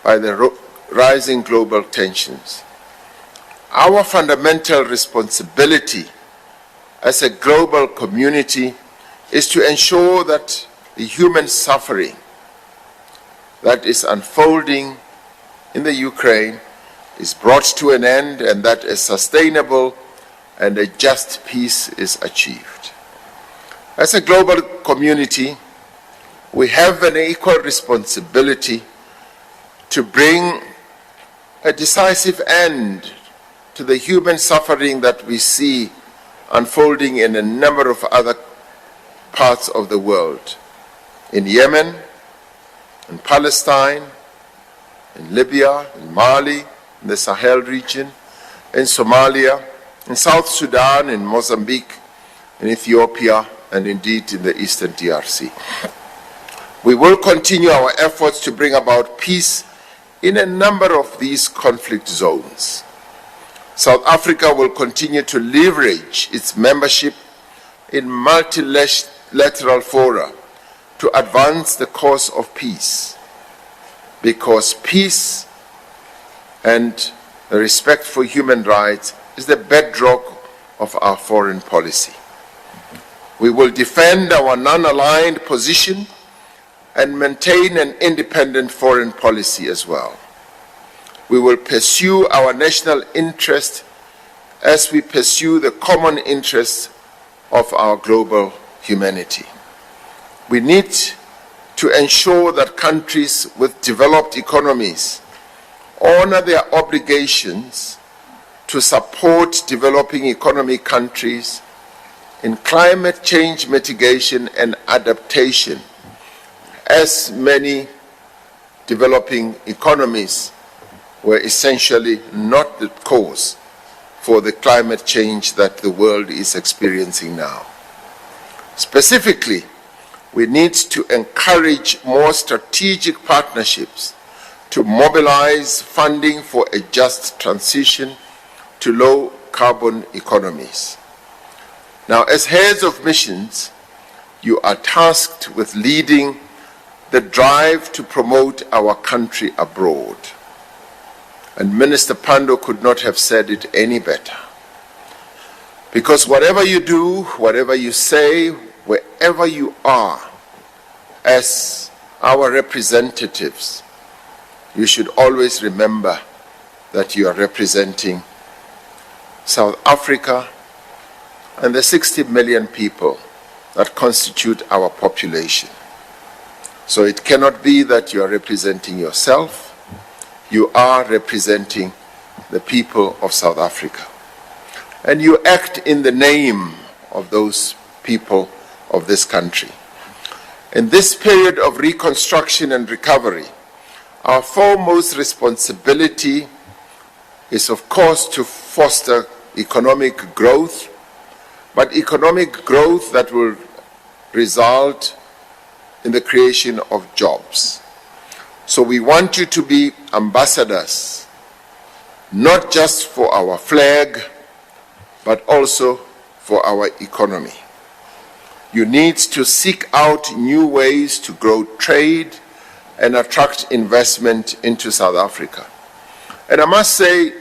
by the rising global tensions. Our fundamental responsibility as a global community is to ensure that the human suffering that is unfolding in the Ukraine is brought to an end and that a sustainable and a just peace is achieved. As a global community, we have an equal responsibility to bring a decisive end to the human suffering that we see unfolding in a number of other parts of the world. In Yemen, in Palestine, in Libya, in Mali, in the Sahel region, in Somalia, in South Sudan, in Mozambique, in Ethiopia, and indeed in the Eastern DRC. We will continue our efforts to bring about peace in a number of these conflict zones. South Africa will continue to leverage its membership in multilateral fora to advance the cause of peace, because peace and the respect for human rights is the bedrock of our foreign policy. We will defend our non-aligned position and maintain an independent foreign policy as well. We will pursue our national interest as we pursue the common interests of our global humanity. We need to ensure that countries with developed economies honor their obligations to support developing economy countries in climate change mitigation and adaptation, as many developing economies were essentially not the cause for the climate change that the world is experiencing now. Specifically, we need to encourage more strategic partnerships to mobilize funding for a just transition to low-carbon economies. Now, as heads of missions, you are tasked with leading the drive to promote our country abroad. And Minister Pandor could not have said it any better. Because whatever you do, whatever you say, wherever you are, as our representatives, you should always remember that you are representing South Africa and the 60 million people that constitute our population. So it cannot be that you are representing yourself. You are representing the people of South Africa. And you act in the name of those people of this country. In this period of reconstruction and recovery, our foremost responsibility is, of course, to foster economic growth, but economic growth that will result in the creation of jobs. So we want you to be ambassadors, not just for our flag, but also for our economy. You need to seek out new ways to grow trade and attract investment into South Africa. And I must say,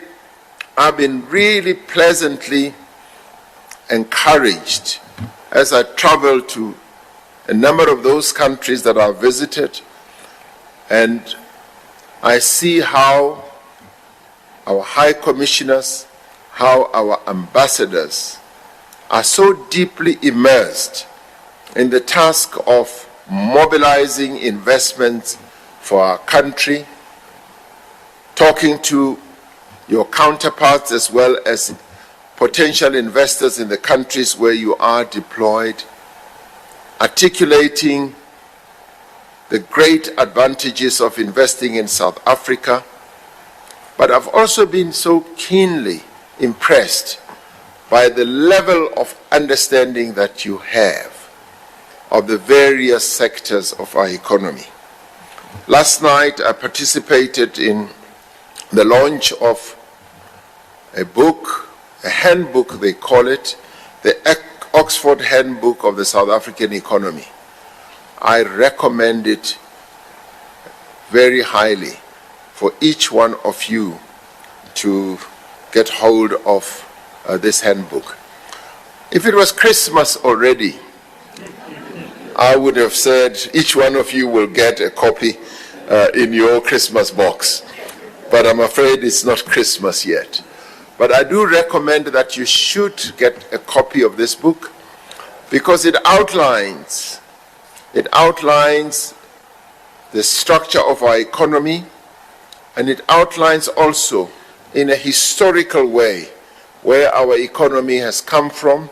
I've been really pleasantly encouraged as I travel to a number of those countries that I've visited, and I see how our high commissioners, how our ambassadors are so deeply immersed in the task of mobilizing investments for our country, talking to your counterparts as well as potential investors in the countries where you are deployed, articulating the great advantages of investing in South Africa. But I've also been so keenly impressed by the level of understanding that you have of the various sectors of our economy. Last night I participated in the launch of a book, a handbook they call it, the Oxford Handbook of the South African Economy. I recommend it very highly for each one of you to get hold of this handbook. If it was Christmas already, I would have said each one of you will get a copy in your Christmas box. But I'm afraid it's not Christmas yet. But I do recommend that you should get a copy of this book because it outlines the structure of our economy, and it outlines also in a historical way where our economy has come from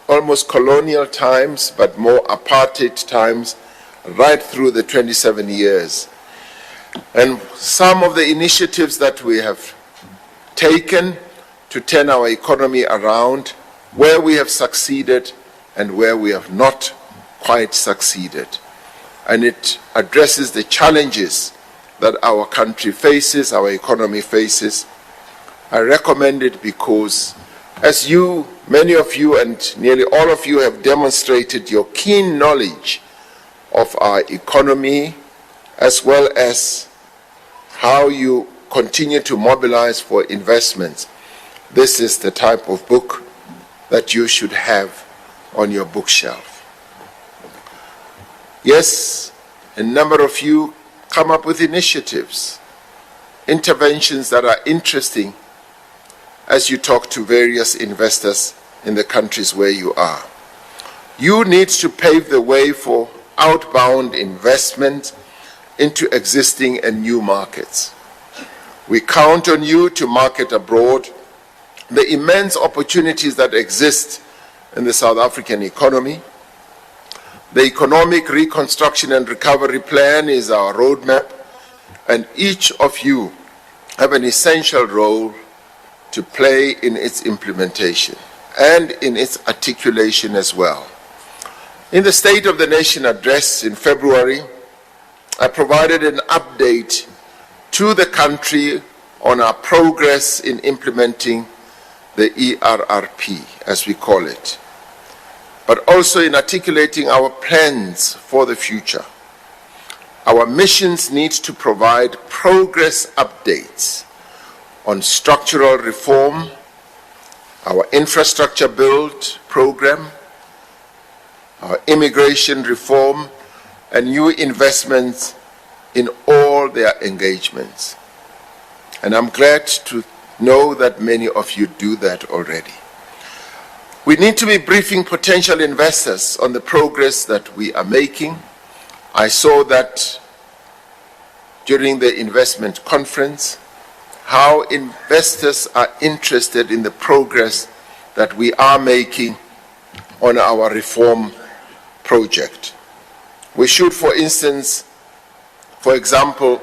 almost colonial times, but more apartheid times, right through the 27 years. And some of the initiatives that we have taken to turn our economy around, where we have succeeded and where we have not quite succeeded. And it addresses the challenges that our country faces, our economy faces. I recommend it because as you, many of you and nearly all of you have demonstrated your keen knowledge of our economy as well as how you continue to mobilize for investments. This is the type of book that you should have on your bookshelf. Yes, a number of you come up with initiatives, interventions that are interesting as you talk to various investors in the countries where you are. You need to pave the way for outbound investment into existing and new markets. We count on you to market abroad the immense opportunities that exist in the South African economy. The Economic Reconstruction and Recovery Plan is our roadmap, and each of you have an essential role to play in its implementation and in its articulation as well. In the State of the Nation address in February, I provided an update to the country on our progress in implementing the ERRP, as we call it, but also in articulating our plans for the future. Our missions need to provide progress updates on structural reform, our infrastructure build program, our immigration reform, and new investments in all their engagements. And I'm glad to know that many of you do that already. We need to be briefing potential investors on the progress that we are making. I saw that during the investment conference, how investors are interested in the progress that we are making on our reform project. We should, for instance, for example,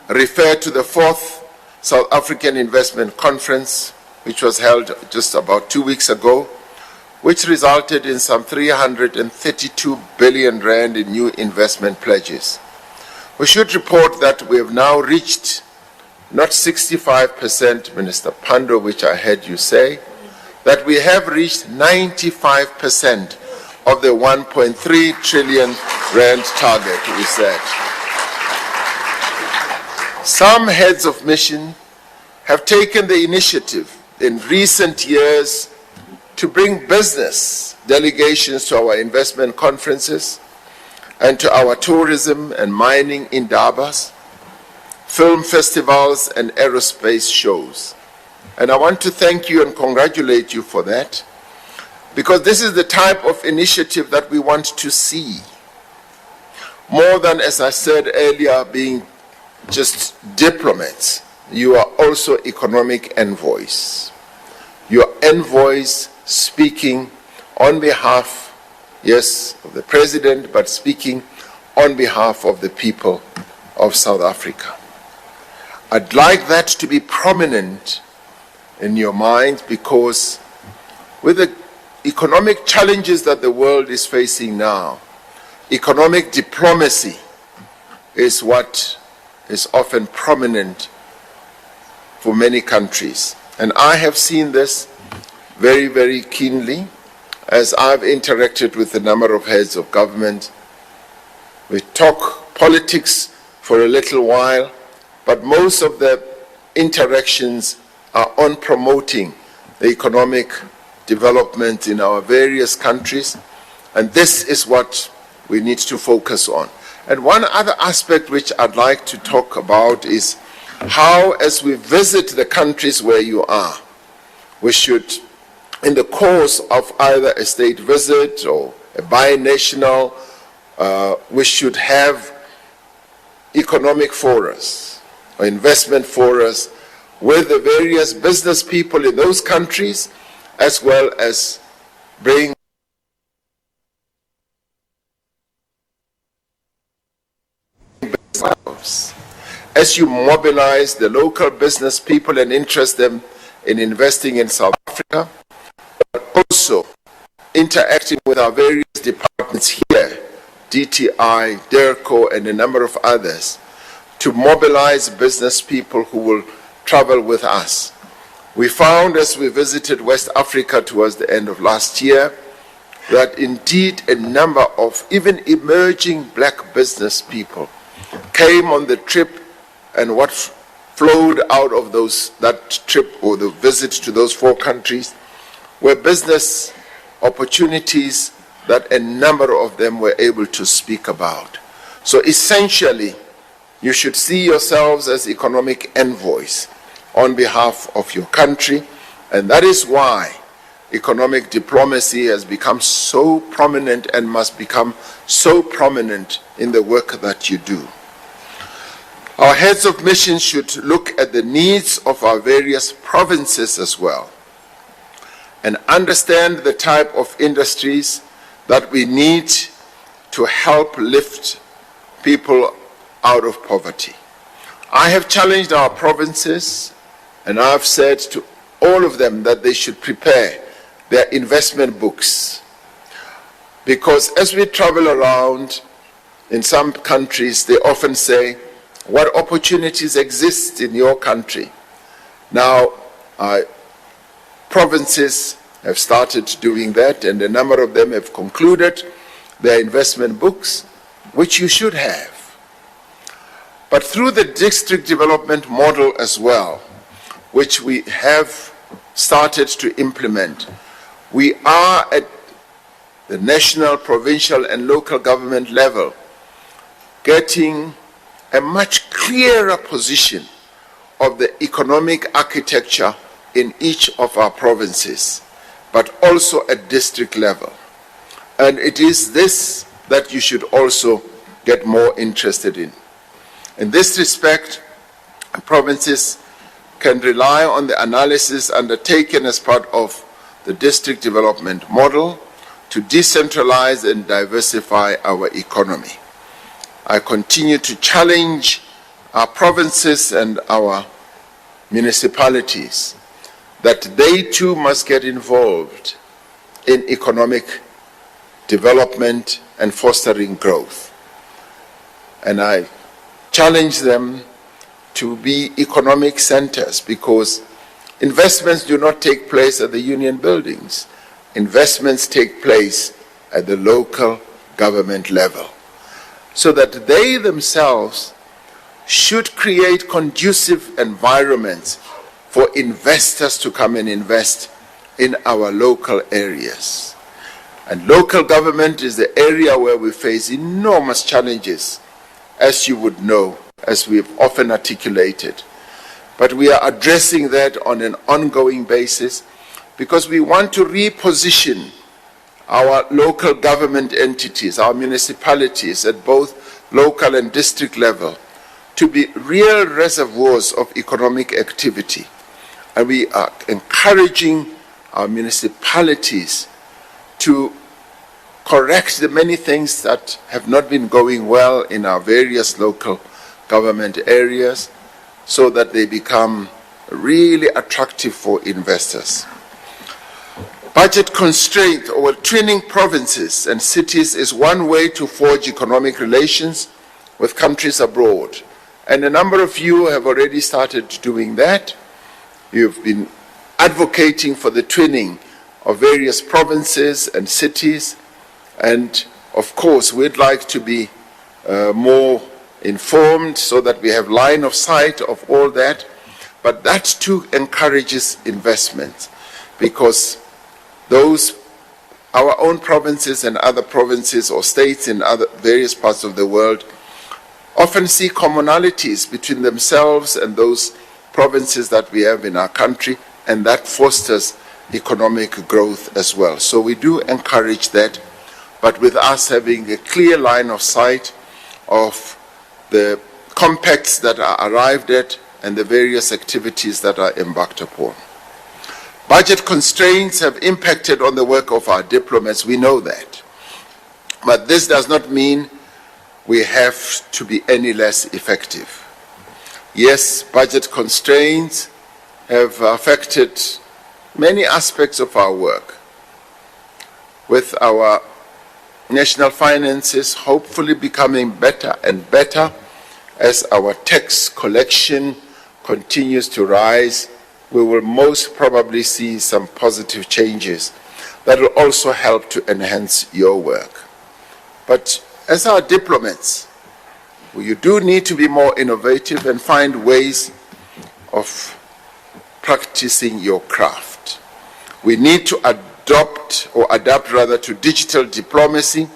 refer to the 4th South African Investment Conference, which was held just about 2 weeks ago, which resulted in some 332 billion rand in new investment pledges. We should report that we have now reached not 65%, Minister Pandor, which I heard you say, that we have reached 95% of the 1.3 trillion rand target we set. Some heads of mission have taken the initiative in recent years to bring business delegations to our investment conferences and to our tourism and mining indabas, film festivals and aerospace shows. And I want to thank you and congratulate you for that, because this is the type of initiative that we want to see. More than, as I said earlier, being just diplomats, you are also economic envoys. Your envoys speaking on behalf, yes, of the President, but speaking on behalf of the people of South Africa. I'd like that to be prominent in your mind, because with the economic challenges that the world is facing now, economic diplomacy is what is often prominent for many countries. And I have seen this very, very keenly as I've interacted with a number of heads of government. We talk politics for a little while, but most of the interactions are on promoting the economic development in our various countries, and this is what we need to focus on. And one other aspect which I'd like to talk about is how, as we visit the countries where you are, we should, in the course of either a state visit or a binational, we should have economic forums or investment forums with the various business people in those countries, as well as bring as you mobilize the local business people and interest them in investing in South Africa, but also interacting with our various departments here, DTI, DERCO, and a number of others, to mobilize business people who will travel with us. We found, as we visited West Africa towards the end of last year, that indeed a number of even emerging black business people came on the trip, and what flowed out of that trip or the visit to those 4 countries were business opportunities that a number of them were able to speak about. So essentially, you should see yourselves as economic envoys on behalf of your country, and that is why economic diplomacy has become so prominent and must become so prominent in the work that you do. Our heads of mission should look at the needs of our various provinces as well and understand the type of industries that we need to help lift people out of poverty. I have challenged our provinces, and I've said to all of them that they should prepare their investment books. Because as we travel around in some countries, they often say, what opportunities exist in your country? Now, provinces have started doing that, and a number of them have concluded their investment books, which you should have. But through the district development model as well, which we have started to implement, we are at the national, provincial, and local government level getting a much clearer position of the economic architecture in each of our provinces, but also at district level. And it is this that you should also get more interested in. In this respect, provinces can rely on the analysis undertaken as part of the district development model to decentralize and diversify our economy. I continue to challenge our provinces and our municipalities that they too must get involved in economic development and fostering growth. And I challenge them to be economic centers, because investments do not take place at the union buildings. Investments take place at the local government level, so that they themselves should create conducive environments for investors to come and invest in our local areas. And local government is the area where we face enormous challenges, as you would know, as we've often articulated. But we are addressing that on an ongoing basis because we want to reposition our local government entities, our municipalities at both local and district level, to be real reservoirs of economic activity. And we are encouraging our municipalities to correct the many things that have not been going well in our various local government areas, so that they become really attractive for investors. Budget constraint or twinning provinces and cities is one way to forge economic relations with countries abroad. And a number of you have already started doing that. You've been advocating for the twinning of various provinces and cities. And of course, we'd like to be more informed so that we have line of sight of all that. But that too encourages investment, because our own provinces and other provinces or states in other various parts of the world often see commonalities between themselves and those provinces that we have in our country, and that fosters economic growth as well. So we do encourage that, but with us having a clear line of sight of the compacts that are arrived at and the various activities that are embarked upon. Budget constraints have impacted on the work of our diplomats, we know that. But this does not mean we have to be any less effective. Yes, budget constraints have affected many aspects of our work, with our national finances hopefully becoming better and better as our tax collection continues to rise. We will most probably see some positive changes that will also help to enhance your work. But as our diplomats, you do need to be more innovative and find ways of practicing your craft. We need to adapt to digital diplomacy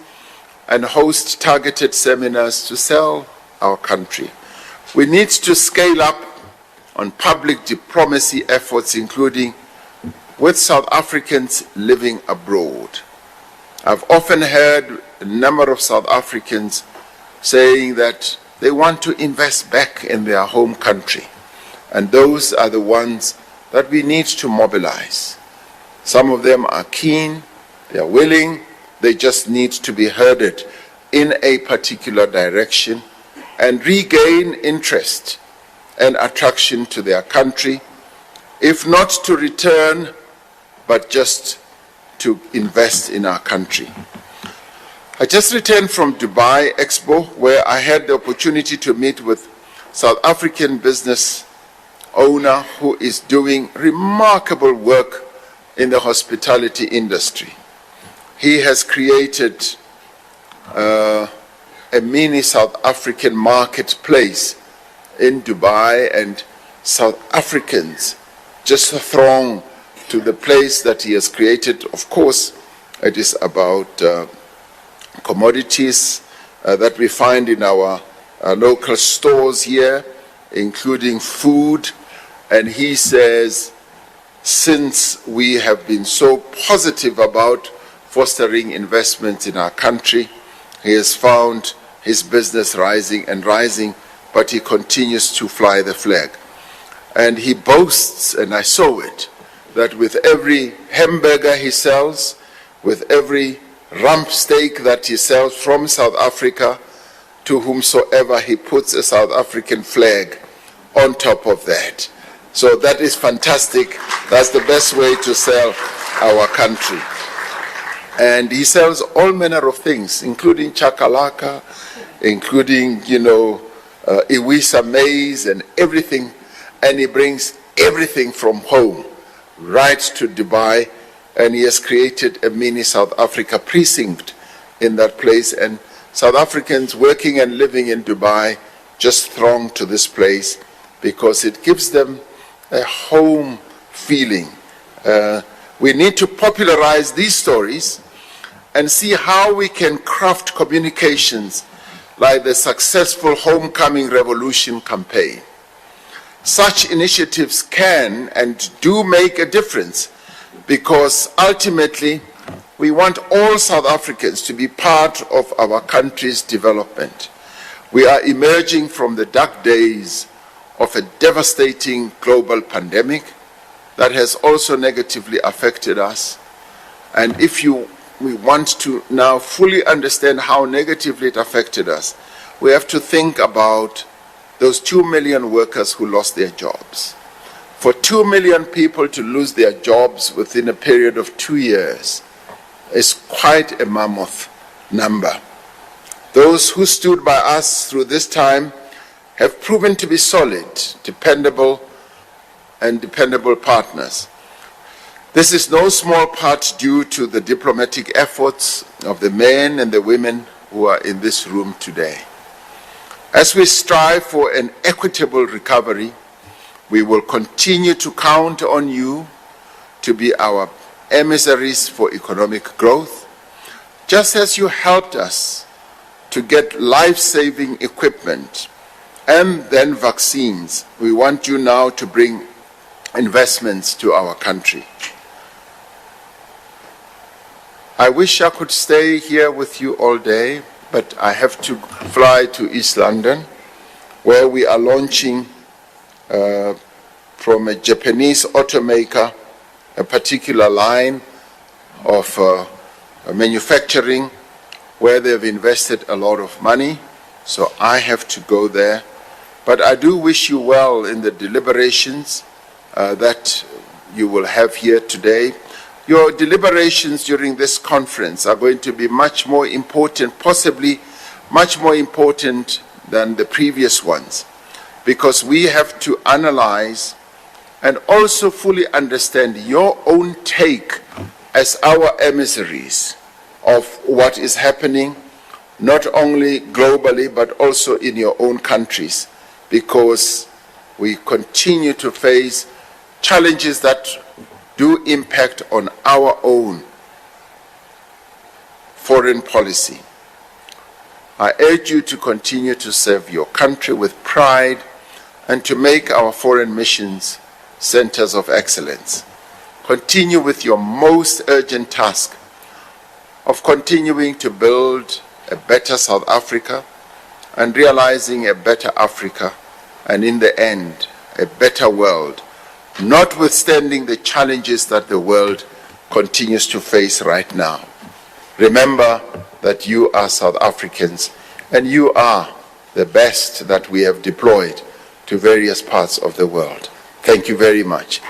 and host targeted seminars to sell our country. We need to scale up on public diplomacy efforts, including with South Africans living abroad. I've often heard a number of South Africans saying that they want to invest back in their home country, and those are the ones that we need to mobilize. Some of them are keen, they are willing, they just need to be herded in a particular direction and regain interest and attraction to their country, if not to return, but just to invest in our country. I just returned from Dubai Expo, where I had the opportunity to meet with South African business owner who is doing remarkable work in the hospitality industry. He has created a mini South African marketplace in Dubai, and South Africans just throng to the place that he has created. Of course, it is about commodities that we find in our local stores here, including food. And he says, since we have been so positive about fostering investments in our country, he has found his business rising and rising, but he continues to fly the flag. And he boasts, and I saw it, that with every hamburger he sells, with every rump steak that he sells from South Africa, to whomsoever he puts a South African flag on top of that. So that is fantastic. That's the best way to sell our country. And he sells all manner of things, including chakalaka, including, Iwisa maize and everything. And he brings everything from home right to Dubai. And he has created a mini South Africa precinct in that place. And South Africans working and living in Dubai just throng to this place because it gives them a home feeling. We need to popularize these stories and see how we can craft communications like the successful Homecoming Revolution campaign. Such initiatives can and do make a difference, because ultimately we want all South Africans to be part of our country's development. We are emerging from the dark days of a devastating global pandemic that has also negatively affected us. And we want to now fully understand how negatively it affected us, we have to think about those 2 million workers who lost their jobs. For 2 million people to lose their jobs within a period of 2 years is quite a mammoth number. Those who stood by us through this time have proven to be solid, dependable partners. This is no small part due to the diplomatic efforts of the men and the women who are in this room today. As we strive for an equitable recovery, we will continue to count on you to be our emissaries for economic growth, just as you helped us to get life-saving equipment and then vaccines. We want you now to bring investments to our country. I wish I could stay here with you all day, but I have to fly to East London, where we are launching from a Japanese automaker a particular line of manufacturing where they've invested a lot of money. So I have to go there. But I do wish you well in the deliberations that you will have here today. Your deliberations during this conference are going to be much more important, possibly much more important than the previous ones, because we have to analyze and also fully understand your own take as our emissaries of what is happening, not only globally, but also in your own countries, because we continue to face challenges that do impact on our own foreign policy. I urge you to continue to serve your country with pride and to make our foreign missions centers of excellence. Continue with your most urgent task of continuing to build a better South Africa and realizing a better Africa, and in the end, a better world, notwithstanding the challenges that the world continues to face right now. Remember that you are South Africans, and you are the best that we have deployed to various parts of the world. Thank you very much.